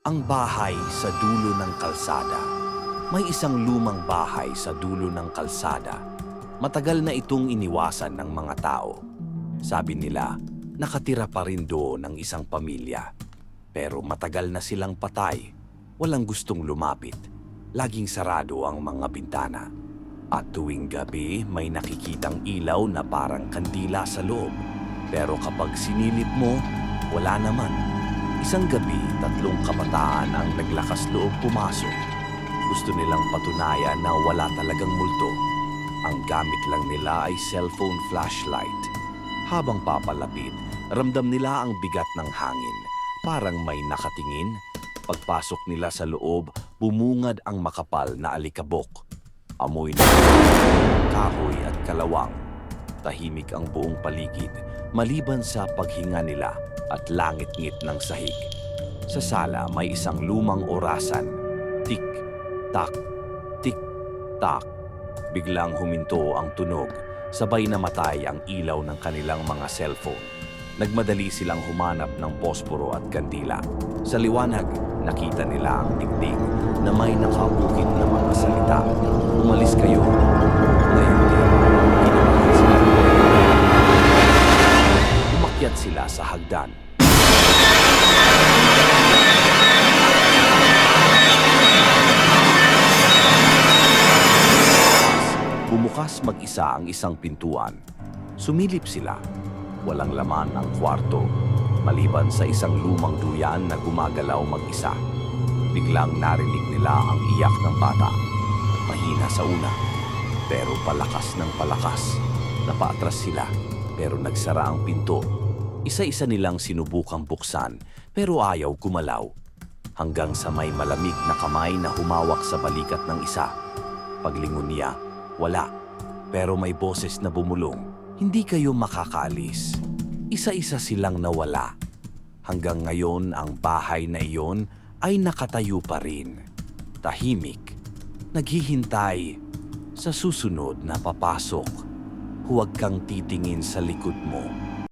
Ang bahay sa dulo ng kalsada. May isang lumang bahay sa dulo ng kalsada. Matagal na itong iniwasan ng mga tao. Sabi nila, nakatira pa rin doon ang isang pamilya. Pero matagal na silang patay. Walang gustong lumapit. Laging sarado ang mga bintana. At tuwing gabi, may nakikitang ilaw na parang kandila sa loob. Pero kapag sinilip mo, wala naman. Isang gabi, 3 kabataan ang naglakas loob pumasok. Gusto nilang patunayan na wala talagang multo. Ang gamit lang nila ay cellphone flashlight. Habang papalapit, ramdam nila ang bigat ng hangin. Parang may nakatingin. Pagpasok nila sa loob, bumungad ang makapal na alikabok. Amoy na kahoy at kalawang. Tahimik ang buong paligid, maliban sa paghinga nila at langit-ngit ng sahig. Sa sala may isang lumang orasan. Tik-tak, tik-tak. Biglang huminto ang tunog, sabay namatay ang ilaw ng kanilang mga cellphone. Nagmadali silang humanap ng posporo at kandila. Sa liwanag, nakita nila ang dingding na may nakabukit na mga salita. Umalis kayo. Ngayon din, kinabahan sila. Umakyat sila sa hagdan. Bumukas mag-isa ang isang pintuan. Sumilip sila. Walang laman ang kwarto, maliban sa isang lumang duyan na gumagalaw mag-isa. Biglang narinig nila ang iyak ng bata. Mahina sa una, pero palakas ng palakas. Napaatras sila, pero nagsara ang pinto. Isa-isa nilang sinubukang buksan, pero ayaw gumalaw. Hanggang sa may malamig na kamay na humawak sa balikat ng isa. Paglingon niya, wala. Pero may boses na bumulong. Hindi kayo makakaalis. Isa-isa silang nawala. Hanggang ngayon, ang bahay na iyon ay nakatayo pa rin. Tahimik. Naghihintay. Sa susunod na papasok, huwag kang titingin sa likod mo.